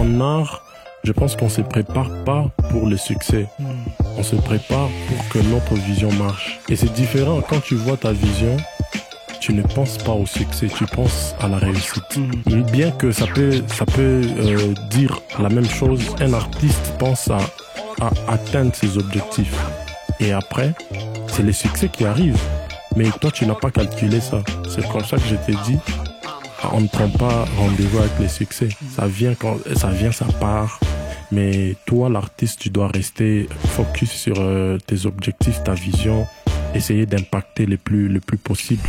en art, je pense qu'on se prépare pas pour le succès. On se prépare pour que notre vision marche. Et c'est différent quand tu vois ta vision, tu ne penses pas au succès, tu penses à la réussite. Bien que ça peut dire la même chose, un artiste pense à atteindre ses objectifs. Et après, c'est le succès qui arrive. Mais toi, tu n'as pas calculé ça. C'est comme ça que je t'ai dit, on ne prend pas rendez-vous avec les succès. Ça vient quand ça vient, ça part. Mais toi, l'artiste, tu dois rester focus sur tes objectifs, ta vision, essayer d'impacter le plus possible.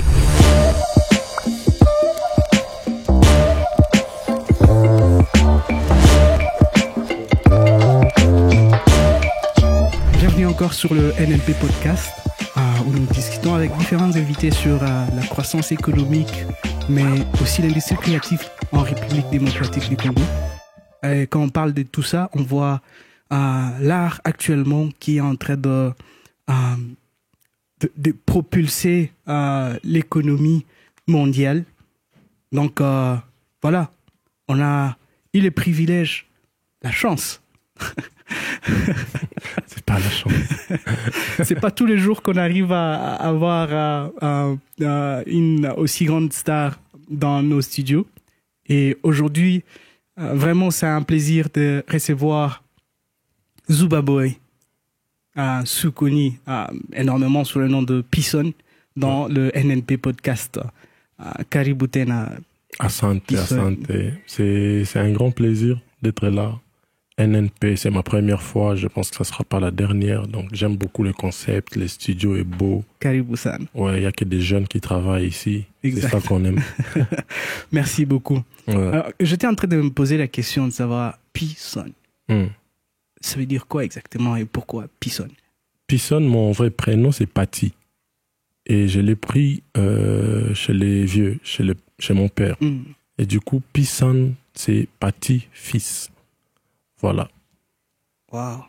Bienvenue encore sur le NNP Podcast, où nous discutons avec différents invités sur la croissance économique, mais aussi l'industrie créative en République démocratique du Congo. Et quand on parle de tout ça, on voit l'art actuellement qui est en train de propulser l'économie mondiale. Donc voilà, on a eu le privilège, la chance. C'est pas la chance. C'est pas tous les jours qu'on arrive à avoir une aussi grande star dans nos studios. Et aujourd'hui, vraiment, c'est un plaisir de recevoir Zuba Boy, connu énormément sous le nom de Pisson dans le NNP Podcast. Karibu tena. Asante. C'est un grand plaisir d'être là. NNP, c'est ma première fois. Je pense que ça sera pas la dernière. Donc, j'aime beaucoup le concept. Le studio est beau. Karibu-san. Ouais, il y a que des jeunes qui travaillent ici. Exact. C'est ça qu'on aime. Merci beaucoup. Ouais. Alors, j'étais en train de me poser la question de savoir Pisson. Ça veut dire quoi exactement et pourquoi Pisson? Pisson, mon vrai prénom, c'est Paty. Et je l'ai pris chez les vieux, chez mon père. Et du coup, Pisson, c'est Paty, fils. Voilà. Wow.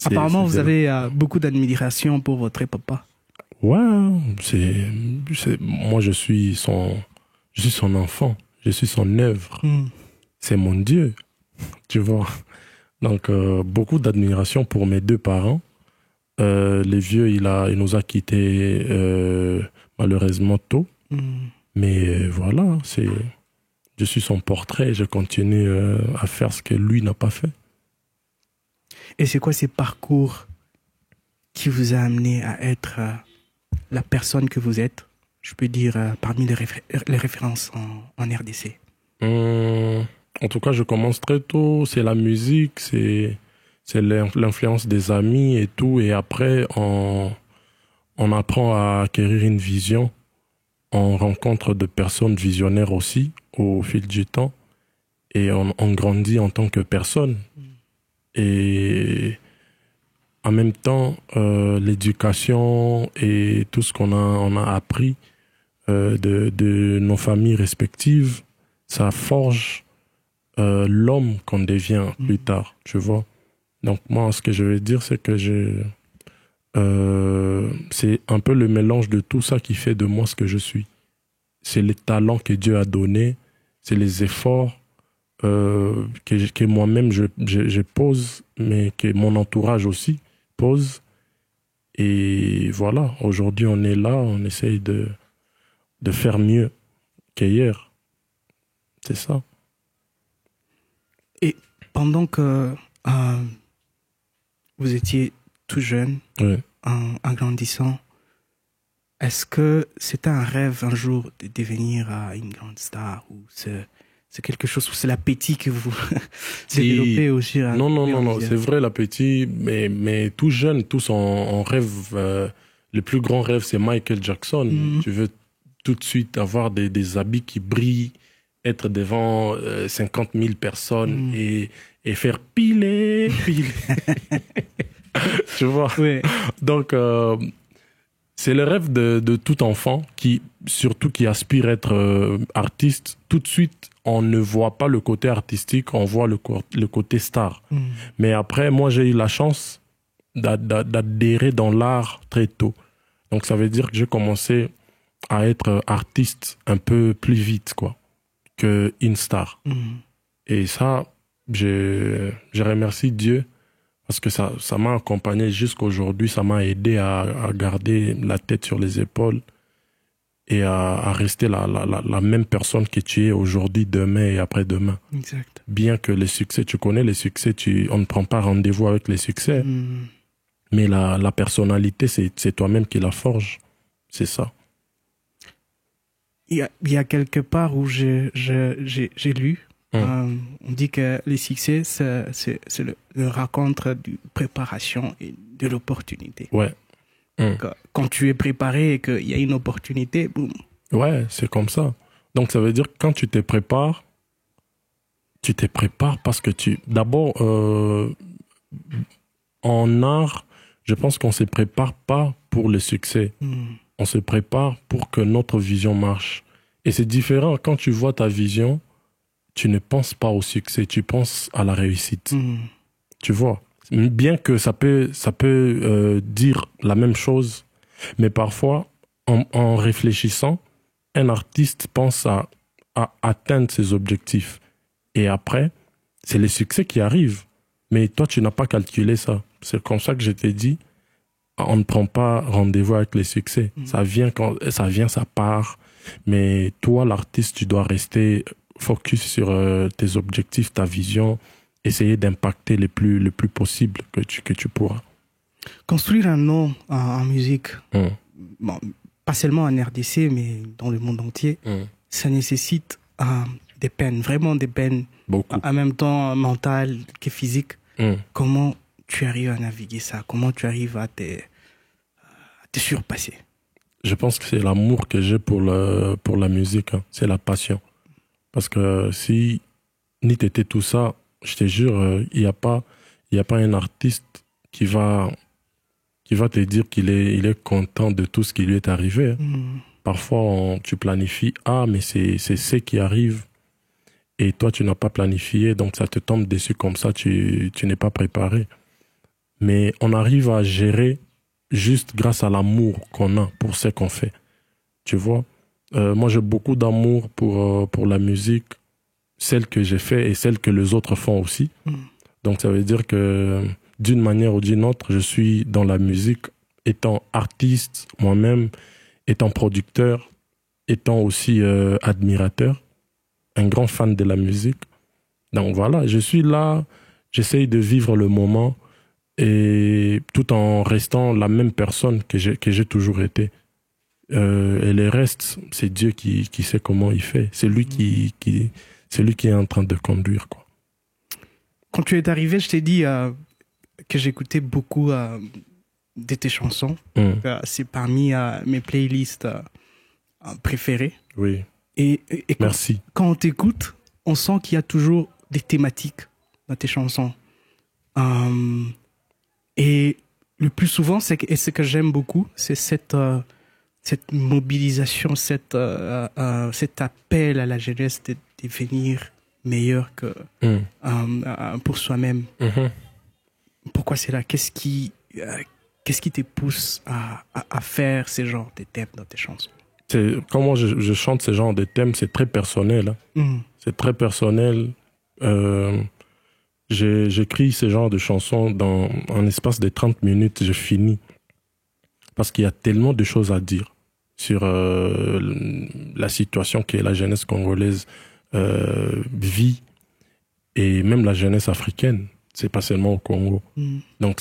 Apparemment, vous avez beaucoup d'admiration pour votre papa. Ouais, moi, je suis son enfant. Je suis son œuvre. C'est mon Dieu. Tu vois. Donc, beaucoup d'admiration pour mes deux parents. Les vieux, il nous a quittés malheureusement tôt. Mais voilà, je suis son portrait et je continue à faire ce que lui n'a pas fait. Et c'est quoi ces parcours qui vous a amené à être la personne que vous êtes, je peux dire, parmi les références en RDC? En tout cas, je commence très tôt. C'est la musique, c'est l'influence des amis et tout. Et après, on apprend à acquérir une vision. On rencontre de personnes visionnaires aussi au fil du temps. Et on grandit en tant que personne. Et en même temps, l'éducation et tout ce on a appris de nos familles respectives, ça forge l'homme qu'on devient plus tard, tu vois. Donc moi, ce que je veux dire, c'est que c'est un peu le mélange de tout ça qui fait de moi ce que je suis. C'est les talents que Dieu a donnés, c'est les efforts que moi-même je pose, mais que mon entourage aussi pose. Et voilà, aujourd'hui on est là, on essaye de faire mieux qu'hier. C'est ça. Et pendant que vous étiez tout jeune, Ouais. en grandissant, est-ce que c'était un rêve un jour de devenir une grande star, ou c'est quelque chose, c'est l'appétit que vous développez aussi? Non, c'est vrai l'appétit, mais tout jeune, tous on rêve, le plus grand rêve c'est Michael Jackson. Tu veux tout de suite avoir des habits qui brillent, être devant 50 000 personnes et faire piler. Tu vois? Oui. Donc, c'est le rêve de tout enfant surtout qui aspire à être artiste. Tout de suite, on ne voit pas le côté artistique, on voit le côté star. Mais après, moi, j'ai eu la chance d'adhérer dans l'art très tôt. Donc, ça veut dire que j'ai commencé à être artiste un peu plus vite, quoi, qu'une star. Et ça, Je remercie Dieu parce que ça m'a accompagné jusqu'aujourd'hui, ça m'a aidé à garder la tête sur les épaules et à rester la même personne que tu es aujourd'hui, demain et après-demain. Exact. Bien que les succès, tu connais les succès, on ne prend pas rendez-vous avec les succès, mais la personnalité, c'est toi-même qui la forge. C'est ça. Il y a quelque part où j'ai lu, on dit que les succès, c'est le rencontre de préparation et de l'opportunité. Ouais. Quand tu es préparé et qu'il y a une opportunité, boum. Ouais, c'est comme ça. Donc ça veut dire que quand tu te prépares parce que d'abord, en art, je pense qu'on ne se prépare pas pour le succès. On se prépare pour que notre vision marche. Et c'est différent. Quand tu vois ta vision, tu ne penses pas au succès, tu penses à la réussite. Tu vois? Bien que ça peut dire la même chose, mais parfois, en réfléchissant, un artiste pense à atteindre ses objectifs. Et après, c'est les succès qui arrivent. Mais toi, tu n'as pas calculé ça. C'est comme ça que je t'ai dit, on ne prend pas rendez-vous avec les succès. Ça vient quand ça vient, ça part. Mais toi, l'artiste, tu dois rester focus sur tes objectifs, ta vision, essayer d'impacter le plus possible que tu pourras. Construire un nom en musique, bon, pas seulement en RDC, mais dans le monde entier, ça nécessite des peines, vraiment des peines. Beaucoup. En même temps mentales que physiques. Comment tu arrives à naviguer ça? Comment tu arrives à te surpasser? Je pense que c'est l'amour que j'ai pour la musique, hein. C'est la passion. Parce que si ni t'étais tout ça, je te jure, il y a pas un artiste qui va te dire qu'il est content de tout ce qui lui est arrivé. Parfois, tu planifies, mais c'est ce qui arrive. Et toi, tu n'as pas planifié, donc ça te tombe dessus comme ça, tu n'es pas préparé. Mais on arrive à gérer juste grâce à l'amour qu'on a pour ce qu'on fait. Tu vois, moi j'ai beaucoup d'amour pour la musique, celle que j'ai fait et celle que les autres font aussi. Donc ça veut dire que d'une manière ou d'une autre, je suis dans la musique, étant artiste moi-même, étant producteur, étant aussi admirateur, un grand fan de la musique. Donc voilà, je suis là, j'essaye de vivre le moment et tout en restant la même personne que j'ai toujours été. Et le reste, c'est Dieu qui sait comment il fait. C'est lui c'est lui qui est en train de conduire, quoi. Quand tu es arrivé, je t'ai dit que j'écoutais beaucoup de tes chansons. C'est parmi mes playlists préférées. Oui. Et merci. Quand on t'écoute, on sent qu'il y a toujours des thématiques dans tes chansons. Et le plus souvent, et ce que j'aime beaucoup, c'est cette mobilisation, cet appel à la jeunesse de devenir meilleur que pour soi-même. Pourquoi c'est là? Qu'est-ce qui te pousse à faire ce genre de thèmes dans tes chansons? Comment je chante ce genre de thèmes, c'est très personnel. Hein. C'est très personnel. J'écris ce genre de chansons dans un espace de 30 minutes, je finis. Parce qu'il y a tellement de choses à dire sur la situation que la jeunesse congolaise vit et même la jeunesse africaine. C'est pas seulement au Congo. Donc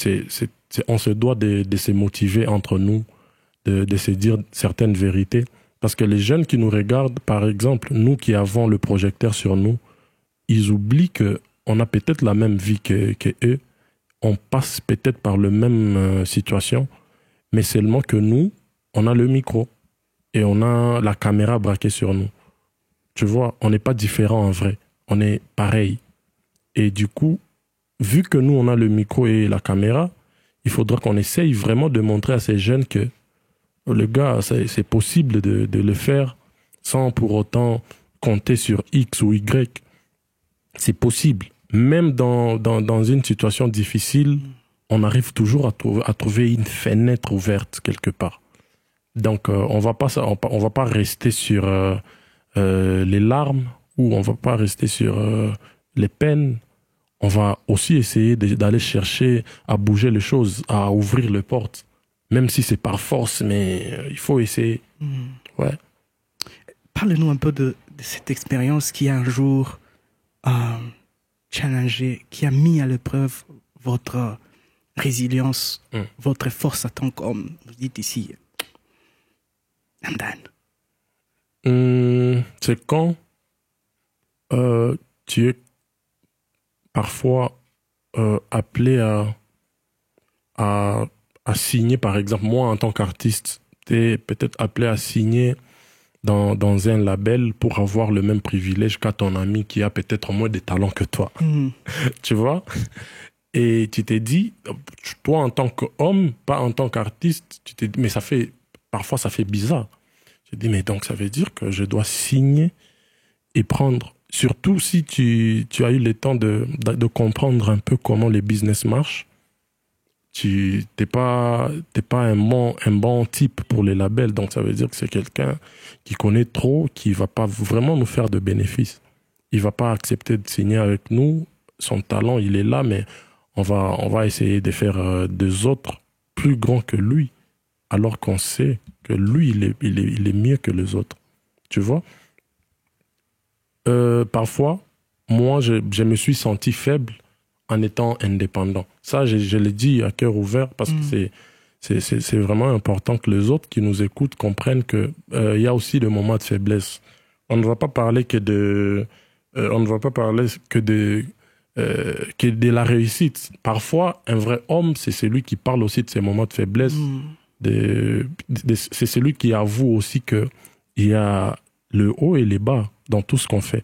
on se doit de se motiver entre nous, de se dire certaines vérités. Parce que les jeunes qui nous regardent, par exemple, nous qui avons le projecteur sur nous, ils oublient qu'on a peut-être la même vie que eux. On passe peut-être par la même situation, mais seulement que nous, on a le micro et on a la caméra braquée sur nous. Tu vois, on n'est pas différents en vrai. On est pareil. Et du coup, vu que nous, on a le micro et la caméra, il faudra qu'on essaye vraiment de montrer à ces jeunes que le gars, c'est possible de le faire sans pour autant compter sur X ou Y. C'est possible. Même dans une situation difficile, on arrive toujours à trouver une fenêtre ouverte quelque part. Donc, on va pas rester sur les larmes ou on va pas rester sur les peines. on va aussi essayer d'aller chercher à bouger les choses, à ouvrir les portes. Même si c'est par force, mais il faut essayer. Ouais. Parle-nous un peu de cette expérience qui a un jour challengé, qui a mis à l'épreuve votre résilience, votre force en tant qu'homme. Vous dites ici, Namdan. C'est quand tu es parfois appelé à signer, par exemple, moi en tant qu'artiste, tu es peut-être appelé à signer dans un label pour avoir le même privilège qu'à ton ami qui a peut-être moins de talent que toi. Tu vois? Et tu t'es dit, toi en tant qu'homme, pas en tant qu'artiste, tu t'es dit, mais parfois ça fait bizarre. Je dis, mais donc ça veut dire que je dois signer et prendre, surtout si tu as eu le temps de comprendre un peu comment les business marchent. Tu n'es pas un bon type pour les labels, donc ça veut dire que c'est quelqu'un qui connaît trop, qui va pas vraiment nous faire de bénéfices. Il va pas accepter de signer avec nous. Son talent, il est là, mais on va essayer de faire des autres plus grands que lui, alors qu'on sait que lui, il est mieux que les autres. Tu vois? Parfois, moi, je me suis senti faible en étant indépendant. Ça, je l'ai dit à cœur ouvert parce que c'est vraiment important que les autres qui nous écoutent comprennent que il y a aussi des moments de faiblesse. On ne va pas parler que de de la réussite. Parfois, un vrai homme, c'est celui qui parle aussi de ses moments de faiblesse. C'est celui qui avoue aussi que il y a le haut et les bas dans tout ce qu'on fait.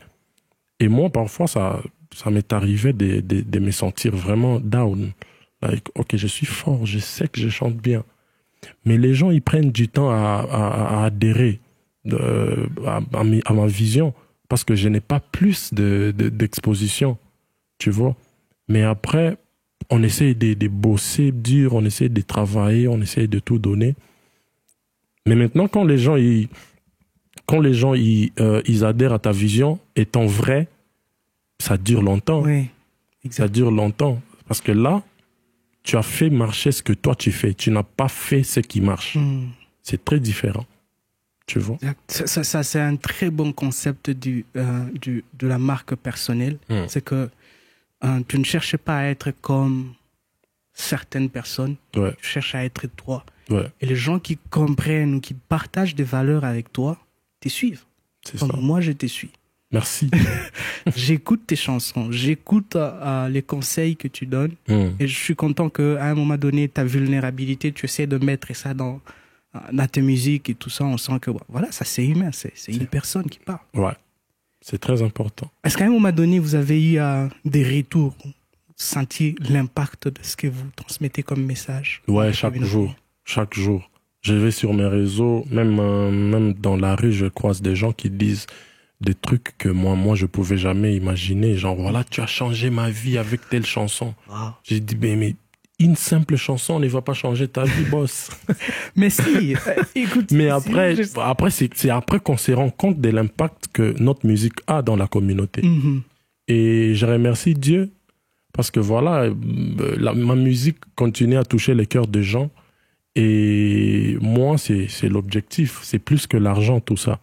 Et moi, parfois, ça m'est arrivé de me sentir vraiment down. Like, ok, je suis fort, je sais que je chante bien. Mais les gens, ils prennent du temps à adhérer à ma vision parce que je n'ai pas plus d'exposition, tu vois. Mais après, on essaie de bosser dur, on essaie de travailler, on essaie de tout donner. Mais maintenant, quand les gens, ils adhèrent à ta vision, étant vrai, ça dure longtemps. Oui, exactement. Ça dure longtemps. Parce que là, tu as fait marcher ce que toi tu fais. Tu n'as pas fait ce qui marche. C'est très différent. Tu vois? Ça c'est un très bon concept de la marque personnelle. C'est que tu ne cherches pas à être comme certaines personnes. Ouais. Tu cherches à être toi. Ouais. Et les gens qui comprennent ou qui partagent des valeurs avec toi, te suivent. C'est Comme ça. moi, je te suis. Merci. J'écoute tes chansons, j'écoute les conseils que tu donnes. Et je suis content qu'à un moment donné, ta vulnérabilité, tu essaies de mettre ça dans tes musiques et tout ça. On sent que voilà, ça c'est humain, c'est une personne qui parle. Ouais, c'est très important. Est-ce qu'à un moment donné, vous avez eu des retours, senti l'impact de ce que vous transmettez comme message? Ouais, chaque jour. Chaque jour. Je vais sur mes réseaux, même dans la rue, je croise des gens qui disent des trucs que moi je pouvais jamais imaginer. Genre, voilà, tu as changé ma vie avec telle chanson. Wow. J'ai dit, mais une simple chanson ne va pas changer ta vie, boss. Mais si, écoute. Mais après, c'est après qu'on se rend compte de l'impact que notre musique a dans la communauté. Et je remercie Dieu parce que voilà, ma musique continue à toucher les cœurs des gens. Et moi, c'est l'objectif. C'est plus que l'argent, tout ça.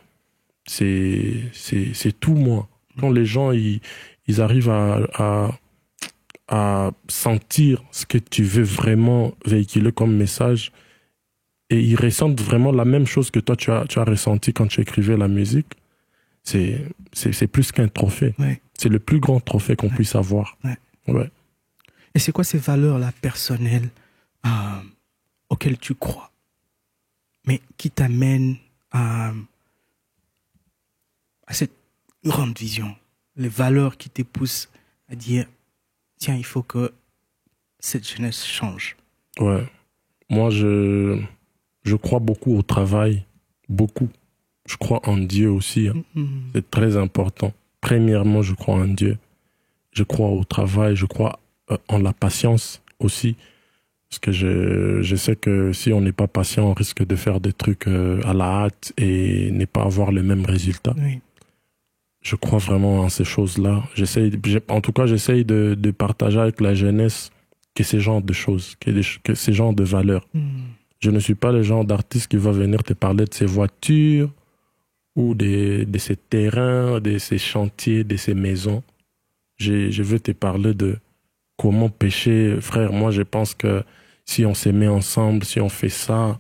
C'est tout moi. Quand les gens ils arrivent à sentir ce que tu veux vraiment véhiculer comme message et ils ressentent vraiment la même chose que toi tu as ressenti quand tu écrivais la musique, c'est plus qu'un trophée. Ouais. C'est le plus grand trophée qu'on puisse avoir. Ouais. Et c'est quoi ces valeurs-là personnelles auxquelles tu crois, mais qui t'amènent à cette grande vision, les valeurs qui te poussent à dire tiens, il faut que cette jeunesse change? Ouais. Moi, je crois beaucoup au travail. Beaucoup. Je crois en Dieu aussi. C'est très important. Premièrement, je crois en Dieu. Je crois au travail. Je crois en la patience aussi. Parce que je sais que si on n'est pas patient, on risque de faire des trucs à la hâte et ne pas avoir le même résultat. Oui. Je crois vraiment en ces choses-là. En tout cas, j'essaye de partager avec la jeunesse que ces genres de choses, que ces genres de valeurs. Je ne suis pas le genre d'artiste qui va venir te parler de ses voitures ou de ses terrains, de ses chantiers, de ses maisons. Je veux te parler de comment pêcher. Frère, moi, je pense que si on se met ensemble, si on fait ça,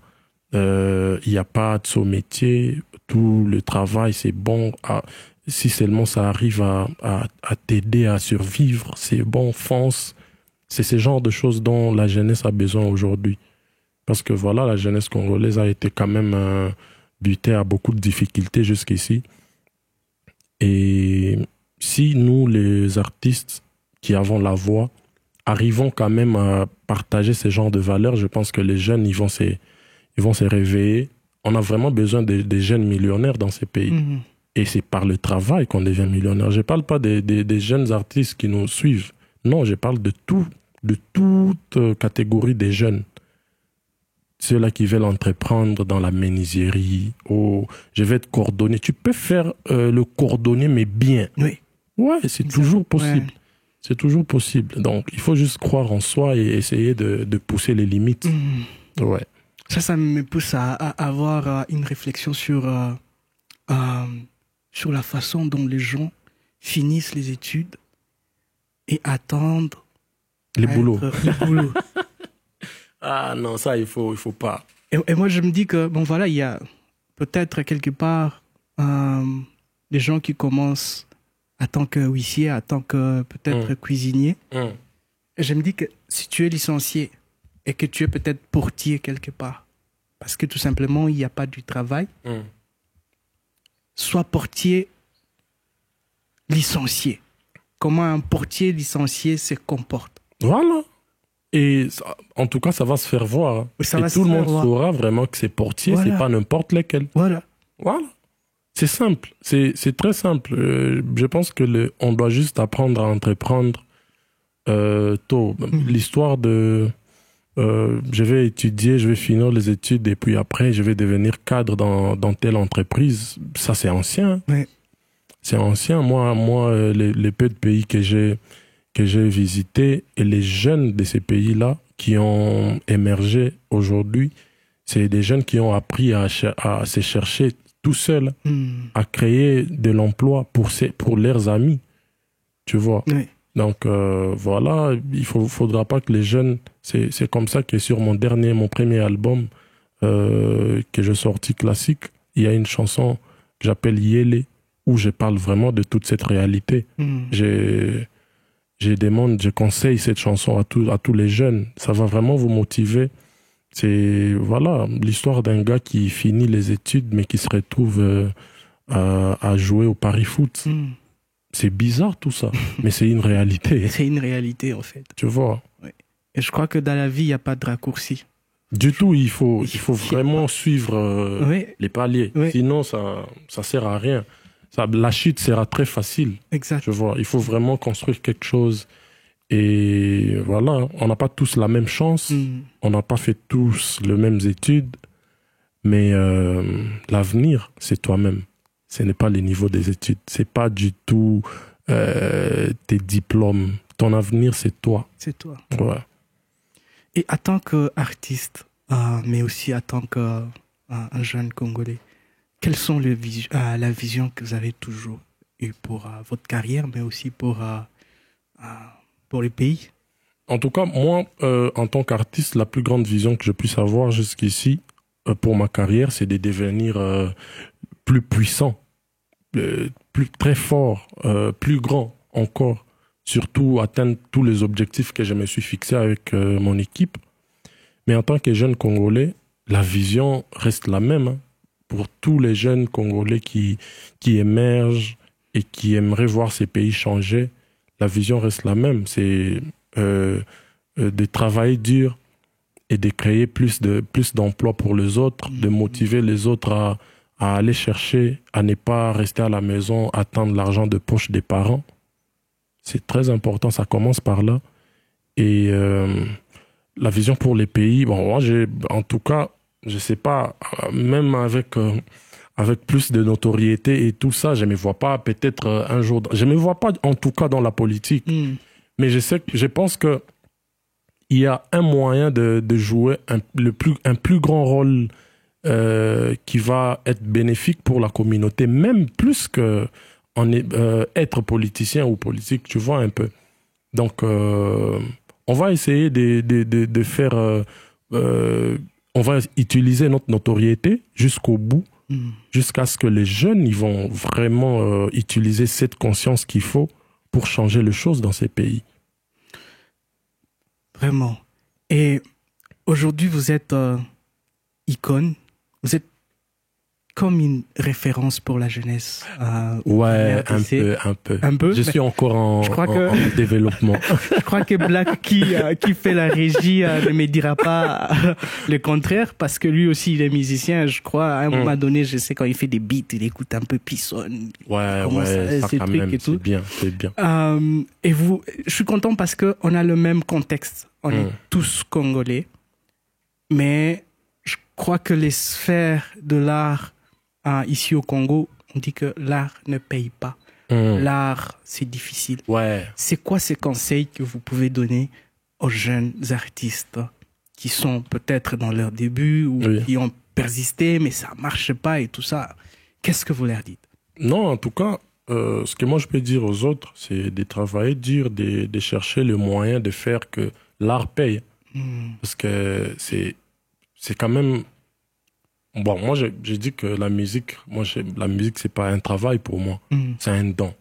il n'y a pas de saut métier. Tout le travail, c'est bon. Si seulement ça arrive à t'aider à survivre, c'est bon, fonce. C'est ce genre de choses dont la jeunesse a besoin aujourd'hui. Parce que voilà, la jeunesse congolaise a été quand même butée à beaucoup de difficultés jusqu'ici. Et si nous, les artistes qui avons la voix, arrivons quand même à partager ce genre de valeurs, je pense que les jeunes, ils vont se réveiller. On a vraiment besoin des jeunes millionnaires dans ces pays. Et c'est par le travail qu'on devient millionnaire. Je ne parle pas des jeunes artistes qui nous suivent. Non, je parle de toute catégorie des jeunes. Ceux-là qui veulent entreprendre dans la menuiserie. Oh, je vais être cordonnier. Tu peux faire le cordonnier, mais bien. Oui. Ouais, c'est toujours possible. Ouais. C'est toujours possible. Donc, il faut juste croire en soi et essayer de pousser les limites. Ouais. Ça me pousse à avoir une réflexion sur la façon dont les gens finissent les études et attendent les boulots. Ah non, ça, il faut pas. Et moi, je me dis que, bon, voilà, il y a peut-être quelque part des gens qui commencent en tant que huissier, en tant que peut-être cuisinier. Et je me dis que si tu es licencié et que tu es peut-être portier quelque part, parce que tout simplement, il n'y a pas du travail, sois portier licencié. Comment un portier licencié se comporte. Voilà. Et en tout cas, ça va se faire voir. Et tout le monde saura vraiment que c'est portier, c'est pas n'importe lequel. Voilà. C'est simple, c'est très simple. Je pense que on doit juste apprendre à entreprendre tôt. L'histoire de je vais étudier, je vais finir les études et puis après je vais devenir cadre dans telle entreprise, ça c'est ancien. Oui. C'est ancien. Moi, les peu de pays que j'ai visités et les jeunes de ces pays-là qui ont émergé aujourd'hui, c'est des jeunes qui ont appris à se chercher tout seuls, à créer de l'emploi pour leurs amis. Tu vois. Oui. Donc voilà, il faudra pas que les jeunes... C'est comme ça que sur mon premier album que j'ai sorti classique, il y a une chanson que j'appelle Yélé, où je parle vraiment de toute cette réalité. Je conseille cette chanson à tous les jeunes. Ça va vraiment vous motiver. C'est voilà l'histoire d'un gars qui finit les études mais qui se retrouve à jouer au pari-foot. C'est bizarre tout ça, mais c'est une réalité. C'est une réalité en fait. Tu vois. Oui. Et je crois que dans la vie, il n'y a pas de raccourci. Du tout, il faut vraiment suivre les paliers. Oui. Sinon, ça sert à rien. La chute sera très facile. Exact. Tu vois, il faut vraiment construire quelque chose. Et voilà, on n'a pas tous la même chance. On n'a pas fait tous les mêmes études. Mais l'avenir, c'est toi-même. Ce n'est pas les niveaux des études. C'est pas du tout tes diplômes. Ton avenir, c'est toi. C'est toi. Ouais. Et en tant qu'artiste, mais aussi en tant qu'un jeune Congolais, quelles sont la vision que vous avez toujours eue pour votre carrière, mais aussi pour les pays? En tout cas, moi, en tant qu'artiste, la plus grande vision que je puisse avoir jusqu'ici pour ma carrière, c'est de devenir plus puissant, très fort, plus grand encore. Surtout atteindre tous les objectifs que je me suis fixés avec mon équipe. Mais en tant que jeune Congolais, la vision reste la même. Pour tous les jeunes Congolais qui émergent et qui aimeraient voir ces pays changer, la vision reste la même. C'est de travailler dur et de créer plus d'emplois pour les autres, de motiver les autres à aller chercher, à ne pas rester à la maison, attendre l'argent de poche des parents. C'est très important, ça commence par là. Et la vision pour les pays, bon, moi, en tout cas, je sais pas, même avec avec plus de notoriété et tout ça. Je me vois pas peut-être un jour... Je me vois pas en tout cas dans la politique. Mais je pense que il y a un moyen de jouer un plus grand rôle qui va être bénéfique pour la communauté, même plus que être politicien ou politique, tu vois un peu. Donc, on va essayer de faire... on va utiliser notre notoriété jusqu'au bout, jusqu'à ce que les jeunes ils vont vraiment utiliser cette conscience qu'il faut pour changer les choses dans ces pays. Vraiment. Et aujourd'hui, vous êtes icône, vous êtes comme une référence pour la jeunesse. Ouais, un peu. Je suis encore en développement. Je crois que Black qui fait la régie ne me dira pas le contraire, parce que lui aussi il est musicien, je crois. À un moment donné, je sais quand il fait des beats, il écoute un peu Pisson. Ouais, ça quand même, c'est bien. Et je suis content parce que on a le même contexte. On est tous congolais, mais je crois que les sphères de l'art ici au Congo, on dit que l'art ne paye pas. L'art, c'est difficile. Ouais. C'est quoi ces conseils que vous pouvez donner aux jeunes artistes qui sont peut-être dans leur début ou qui ont persisté, mais ça marche pas et tout ça? Qu'est-ce que vous leur dites? Non, en tout cas, ce que moi je peux dire aux autres, c'est de travailler dur, de chercher le moyen de faire que l'art paye. Parce que c'est quand même... Bon, moi, je dis que la musique, c'est pas un travail pour moi. C'est un don.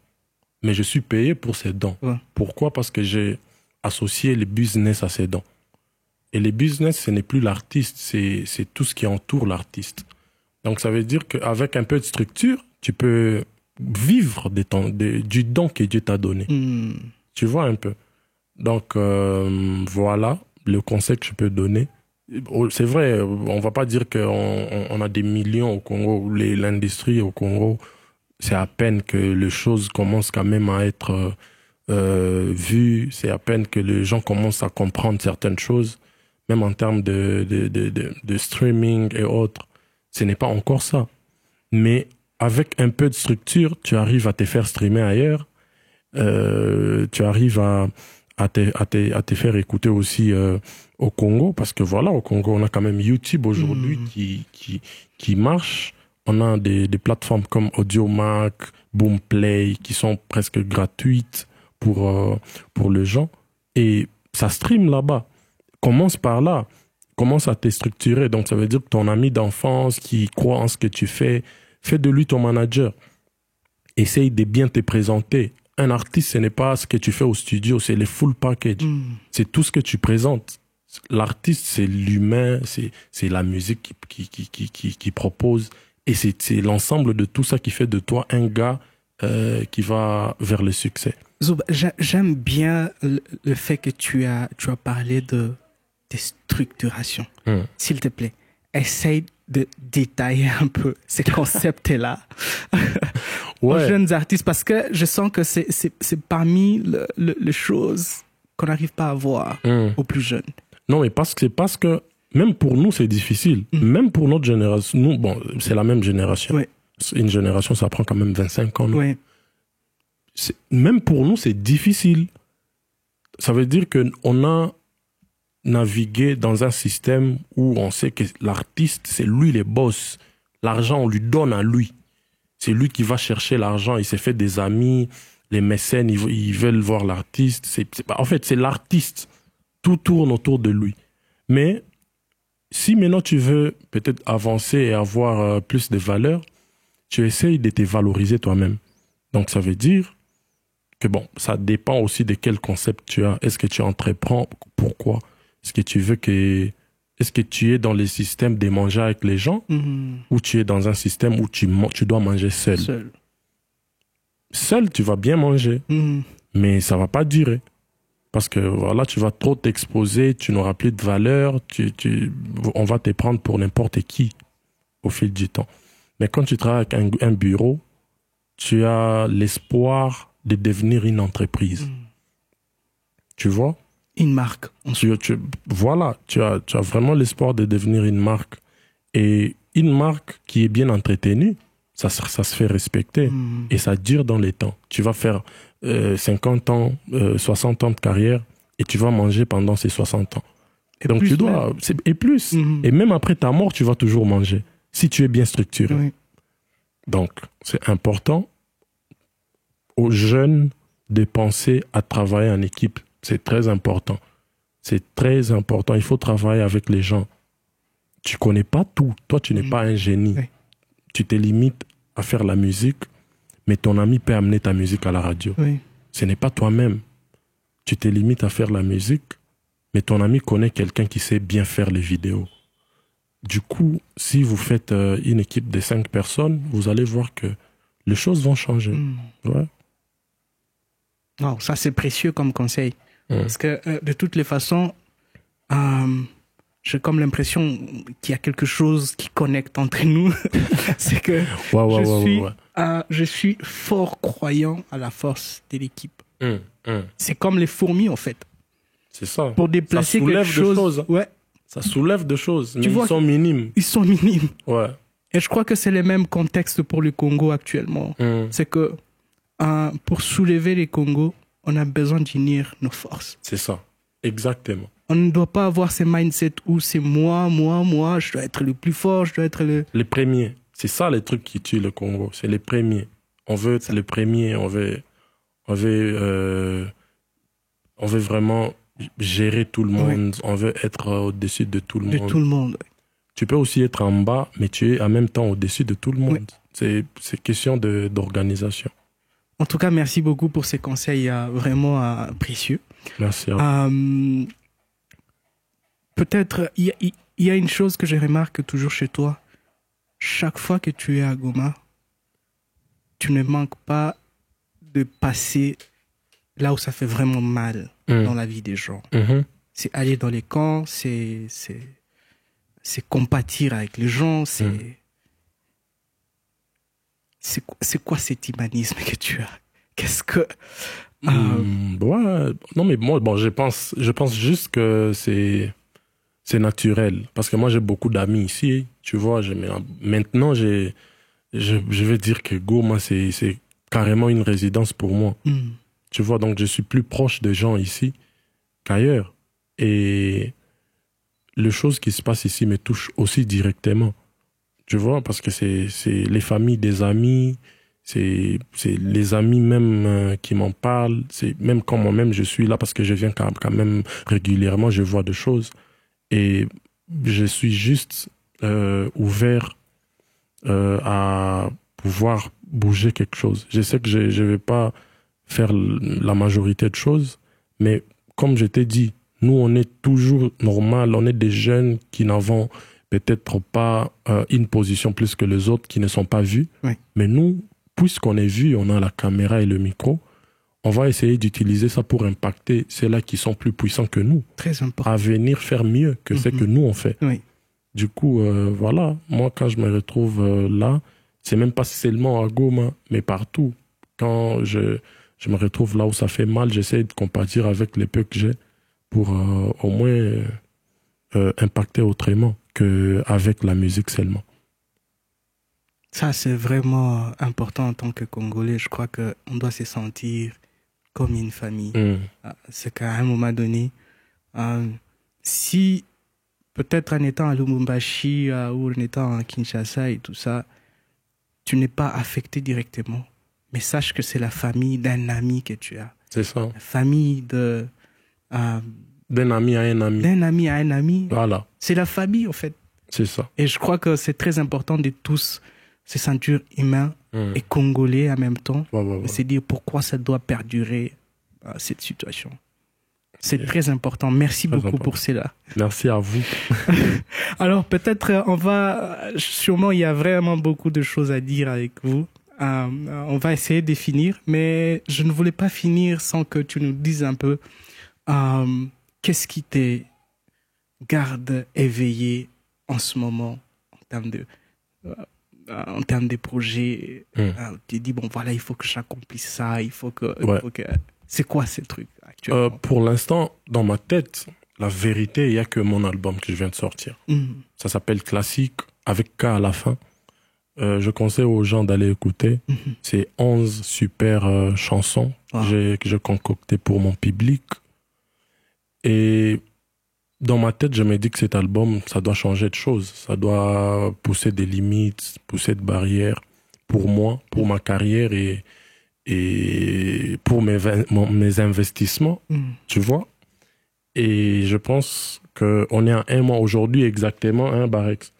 Mais je suis payé pour ces dons. Ouais. Pourquoi? Parce que j'ai associé le business à ces dons. Et le business, ce n'est plus l'artiste, c'est tout ce qui entoure l'artiste. Donc, ça veut dire qu'avec un peu de structure, tu peux vivre du don que Dieu t'a donné. Tu vois un peu. Donc, voilà le conseil que je peux donner. C'est vrai, on va pas dire qu'on a des millions au Congo, l'industrie au Congo, c'est à peine que les choses commencent quand même à être vues, c'est à peine que les gens commencent à comprendre certaines choses, même en termes de streaming et autres. Ce n'est pas encore ça. Mais avec un peu de structure, tu arrives à te faire streamer ailleurs, tu arrives à te faire écouter aussi au Congo, parce que voilà, au Congo, on a quand même YouTube aujourd'hui qui marche. On a des plateformes comme Audiomack, Boomplay, qui sont presque gratuites pour les gens. Et ça stream là-bas. Commence par là. Commence à te structurer. Donc, ça veut dire que ton ami d'enfance qui croit en ce que tu fais, fais de lui ton manager. Essaye de bien te présenter. Un artiste, ce n'est pas ce que tu fais au studio, c'est le full package. C'est tout ce que tu présentes. L'artiste, c'est l'humain, c'est la musique qui propose. Et c'est l'ensemble de tout ça qui fait de toi un gars qui va vers le succès. Zouba, j'aime bien le fait que tu as parlé de structuration. S'il te plaît, essaye de détailler un peu ces concepts-là aux jeunes artistes, parce que je sens que c'est parmi les choses qu'on n'arrive pas à voir aux plus jeunes. Non, mais parce que même pour nous, c'est difficile. Même pour notre génération. Nous, bon, c'est la même génération. Ouais. Une génération, ça prend quand même 25 ans. Ouais. Même pour nous, c'est difficile. Ça veut dire qu'on a navigué dans un système où on sait que l'artiste, c'est lui le boss. L'argent, on lui donne à lui. C'est lui qui va chercher l'argent. Il s'est fait des amis. Les mécènes, ils veulent voir l'artiste. En fait, c'est l'artiste. Tout tourne autour de lui. Mais si maintenant tu veux peut-être avancer et avoir plus de valeur, tu essayes de te valoriser toi-même. Donc ça veut dire que bon, ça dépend aussi de quel concept tu as. Est-ce que tu entreprends? Pourquoi? Est-ce que tu es dans le système de manger avec les gens ou tu es dans un système où tu dois manger seul? Seul, tu vas bien manger, mais ça va pas durer. Parce que voilà, tu vas trop t'exposer, tu n'auras plus de valeur, on va te prendre pour n'importe qui au fil du temps. Mais quand tu travailles avec un bureau, tu as l'espoir de devenir une entreprise. Tu vois? Une marque. Voilà, tu as vraiment l'espoir de devenir une marque. Et une marque qui est bien entretenue, ça se fait respecter et ça dure dans les temps. Tu vas faire 50 ans, 60 ans de carrière et tu vas manger pendant ces 60 ans. Et donc tu dois... Et plus. Et même après ta mort, tu vas toujours manger si tu es bien structuré. Oui. Donc, c'est important aux jeunes de penser à travailler en équipe. C'est très important. C'est très important. Il faut travailler avec les gens. Tu connais pas tout. Toi, tu n'es pas un génie. Oui. Tu te limites à faire la musique, mais ton ami peut amener ta musique à la radio. Oui. Ce n'est pas toi-même. Tu te limites à faire la musique, mais ton ami connaît quelqu'un qui sait bien faire les vidéos. Du coup, si vous faites une équipe de 5 personnes, vous allez voir que les choses vont changer. Ouais. Oh, ça, c'est précieux comme conseil. Parce que de toutes les façons, j'ai comme l'impression qu'il y a quelque chose qui connecte entre nous. C'est que je suis fort croyant à la force de l'équipe. C'est comme les fourmis, en fait. C'est ça. Pour déplacer quelque chose. Ouais. Ça soulève des choses, mais ils sont minimes. Ils sont minimes. Ouais. Et je crois que c'est le même contexte pour le Congo actuellement. C'est que pour soulever les Congos, on a besoin d'unir nos forces. C'est ça, exactement. On ne doit pas avoir ces mindsets où c'est moi, je dois être le plus fort, je dois être le... Les premiers. C'est ça les trucs qui tuent le Congo, c'est les premiers. On veut être les premiers, on veut vraiment gérer tout le monde, on veut être au-dessus de tout le monde. De tout le monde. Tu peux aussi être en bas, mais tu es en même temps au-dessus de tout le monde. C'est question d'organisation. En tout cas, merci beaucoup pour ces conseils vraiment précieux. Merci. Peut-être, il y a une chose que je remarque toujours chez toi. Chaque fois que tu es à Goma, tu ne manques pas de passer là où ça fait vraiment mal dans la vie des gens. C'est aller dans les camps, c'est compatir avec les gens, c'est quoi cet humanisme que tu as? Qu'est-ce que... Ouais, non, mais moi, je pense juste que c'est naturel. Parce que moi, j'ai beaucoup d'amis ici, tu vois. Maintenant, je vais dire que Goma, c'est carrément une résidence pour moi. Tu vois, donc je suis plus proche des gens ici qu'ailleurs. Et les choses qui se passent ici me touchent aussi directement. Tu vois, parce que c'est les familles des amis, c'est les amis même qui m'en parlent. C'est même quand moi-même je suis là, parce que je viens quand même régulièrement, je vois des choses. Et je suis juste ouvert à pouvoir bouger quelque chose. Je sais que je ne vais pas faire la majorité de choses, mais comme je t'ai dit, nous, on est toujours normal, on est des jeunes qui n'avons peut-être pas une position plus que les autres, qui ne sont pas vus. Oui. Mais nous, puisqu'on est vus, on a la caméra et le micro, on va essayer d'utiliser ça pour impacter ceux-là qui sont plus puissants que nous. Très important. À venir faire mieux que ce que nous on fait. Oui. Du coup, voilà, moi quand je me retrouve là, c'est même pas seulement à Goma, mais partout. Quand je me retrouve là où ça fait mal, j'essaie de compatir avec les peu que j'ai pour au moins impacter autrement qu'avec la musique seulement. Ça, c'est vraiment important en tant que Congolais. Je crois qu'on doit se sentir comme une famille. C'est qu'à un moment donné, si peut-être en étant à Lubumbashi ou en étant à Kinshasa et tout ça, tu n'es pas affecté directement. Mais sache que c'est la famille d'un ami que tu as. C'est ça. La famille de... d'un ami à un ami. D'un ami à un ami. Voilà. C'est la famille, en fait. C'est ça. Et je crois que c'est très important de tous se sentir humains et congolais en même temps. Ouais. Se dire pourquoi ça doit perdurer cette situation. C'est très important. Merci beaucoup pour cela. Merci à vous. Alors peut-être sûrement il y a vraiment beaucoup de choses à dire avec vous. On va essayer de finir, mais je ne voulais pas finir sans que tu nous dises un peu qu'est-ce qui te garde éveillé en ce moment en termes de projets. Tu dis bon voilà, il faut que j'accomplisse ça, il faut que c'est quoi ces trucs actuellement? Pour l'instant, dans ma tête, la vérité, il n'y a que mon album que je viens de sortir. Ça s'appelle Classique, avec K à la fin. je conseille aux gens d'aller écouter. C'est 11 super chansons que j'ai concoctées pour mon public. Et dans ma tête, je me dis que cet album, ça doit changer de choses. Ça doit pousser des limites, pousser des barrières pour moi, pour ma carrière et pour mes investissements, tu vois. Et je pense qu'on est à un mois aujourd'hui exactement, hein, Barex?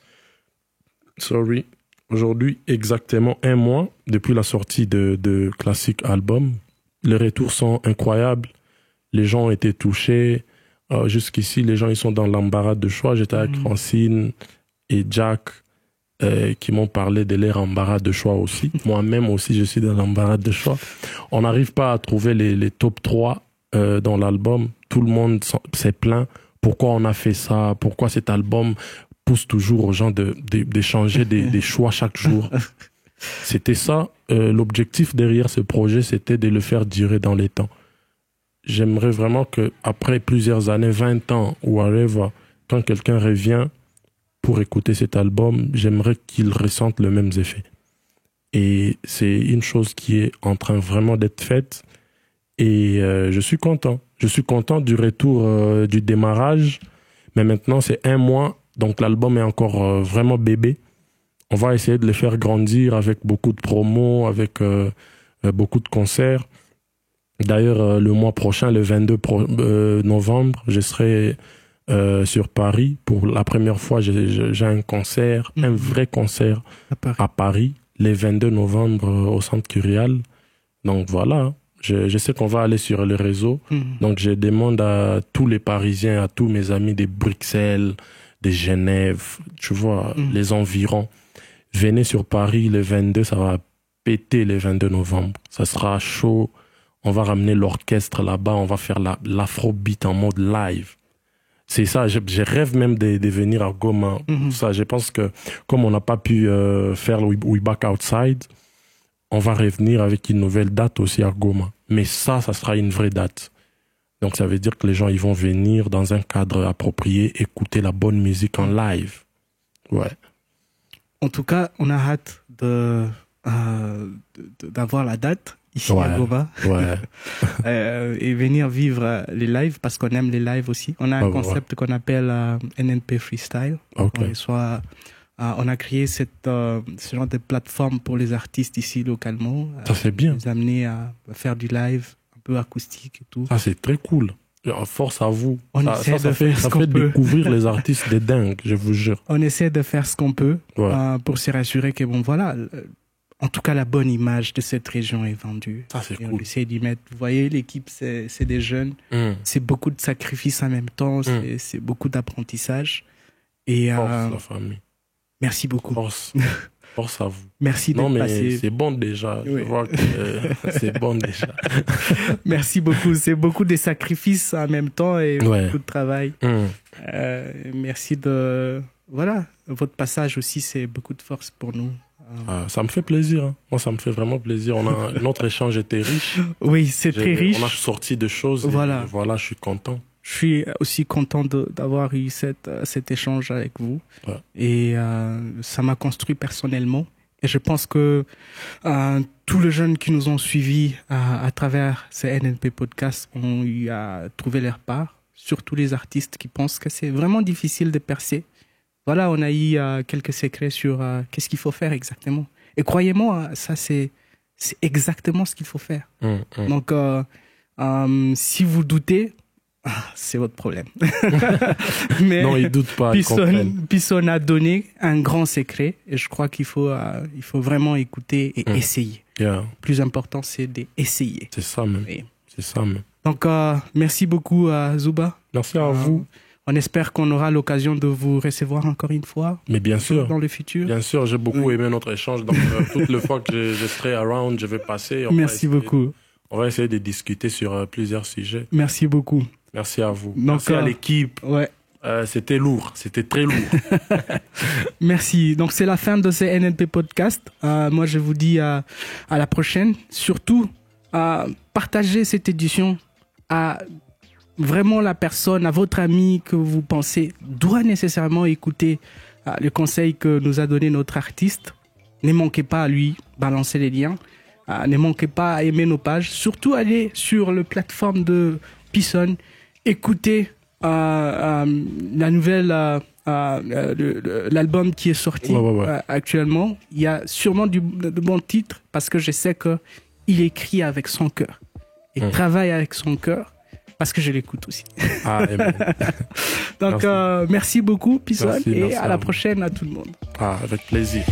Sorry. Aujourd'hui, exactement un mois depuis la sortie de Classic Album. Les retours sont incroyables. Les gens ont été touchés. Jusqu'ici, les gens ils sont dans l'embarras de choix. J'étais avec Francine et Jack qui m'ont parlé de leur embarras de choix aussi. Moi-même aussi, je suis dans l'embarras de choix. On n'arrive pas à trouver les top 3 dans l'album. Tout le monde s'est plaint. Pourquoi on a fait ça? Pourquoi cet album pousse toujours aux gens de changer des choix chaque jour? C'était ça. L'objectif derrière ce projet, c'était de le faire durer dans les temps. J'aimerais vraiment que après plusieurs années, 20 ans ou whatever, quand quelqu'un revient pour écouter cet album, j'aimerais qu'il ressente les mêmes effets. Et c'est une chose qui est en train vraiment d'être faite. Et je suis content. Je suis content du retour du démarrage. Mais maintenant, c'est un mois. Donc l'album est encore vraiment bébé. On va essayer de le faire grandir avec beaucoup de promos, avec beaucoup de concerts. D'ailleurs, le mois prochain, le 22 novembre, je serai sur Paris. Pour la première fois, j'ai un concert, un vrai concert à Paris, le 22 novembre au Centre Curial. Donc voilà, je sais qu'on va aller sur les réseaux. Donc je demande à tous les Parisiens, à tous mes amis de Bruxelles, de Genève, tu vois, les environs. Venez sur Paris le 22, ça va péter le 22 novembre. Ça sera chaud. On va ramener l'orchestre là-bas, on va faire l'afrobeat en mode live. C'est ça, je rêve même de venir à Goma. Ça, je pense que comme on n'a pas pu faire le We Back Outside, on va revenir avec une nouvelle date aussi à Goma. Mais ça sera une vraie date. Donc ça veut dire que les gens ils vont venir dans un cadre approprié, écouter la bonne musique en live. Ouais. En tout cas, on a hâte d'avoir la date ici à Goma. Et venir vivre les lives parce qu'on aime les lives aussi. On a un concept qu'on appelle NNP Freestyle. On a créé ce genre de plateforme pour les artistes ici localement. Ça c'est bien. Les amener à faire du live un peu acoustique et tout. Ça c'est très cool. Force à vous. Ça fait découvrir les artistes des dingues, je vous jure. On essaie de faire ce qu'on peut pour se rassurer que bon voilà. En tout cas, la bonne image de cette région est vendue. Ça, c'est cool. On essaie d'y mettre. Vous voyez, l'équipe, c'est des jeunes. C'est beaucoup de sacrifices en même temps. C'est beaucoup d'apprentissage. Et, Force, la famille. Merci beaucoup. Force à vous. Merci d'être passé. Non, mais c'est bon déjà. Oui. Je vois que c'est bon déjà. Merci beaucoup. C'est beaucoup de sacrifices en même temps et beaucoup de travail. Merci de... Voilà, votre passage aussi, c'est beaucoup de force pour nous. Ça me fait plaisir. Hein. Moi, ça me fait vraiment plaisir. Notre échange était riche. Oui, c'est très riche. On a sorti de choses. Voilà. Voilà, je suis content. Je suis aussi content d'avoir eu cet échange avec vous. Ouais. Et ça m'a construit personnellement. Et je pense que tous les jeunes qui nous ont suivis à travers ces NNP podcasts ont eu à trouver leur part. Surtout les artistes qui pensent que c'est vraiment difficile de percer. Voilà, on a eu quelques secrets sur qu'est-ce qu'il faut faire exactement. Et croyez-moi, ça c'est exactement ce qu'il faut faire. Donc, si vous doutez, c'est votre problème. Mais non, ils doutent pas. Pisson a donné un grand secret et je crois qu'il faut vraiment écouter et essayer. Yeah. Le plus important, c'est d'essayer. C'est ça même. C'est ça même. Donc, merci beaucoup Zouba. Merci à vous. On espère qu'on aura l'occasion de vous recevoir encore une fois. Mais bien sûr. Dans le futur. Bien sûr, j'ai beaucoup aimé notre échange. Donc, toutes les fois que je serai around, je vais passer. Merci beaucoup. On va essayer de discuter sur plusieurs sujets. Merci beaucoup. Merci à vous. Donc, merci à l'équipe. Ouais. C'était lourd. C'était très lourd. Merci. Donc, c'est la fin de ce NNP podcast. Moi, je vous dis à la prochaine. Surtout, partagez cette édition à vraiment la personne, à votre ami que vous pensez doit nécessairement écouter le conseil que nous a donné notre artiste. ne manquez pas à lui balancer les liens. Ne manquez pas à aimer nos pages. Surtout, allez sur la plateforme de Pison. Écoutez la nouvelle, l'album qui est sorti actuellement. Il y a sûrement de bons titres parce que je sais qu'il écrit avec son cœur. Il travaille avec son cœur parce que je l'écoute aussi. Donc, merci beaucoup, Pison. Et à la prochaine à tout le monde. Avec plaisir.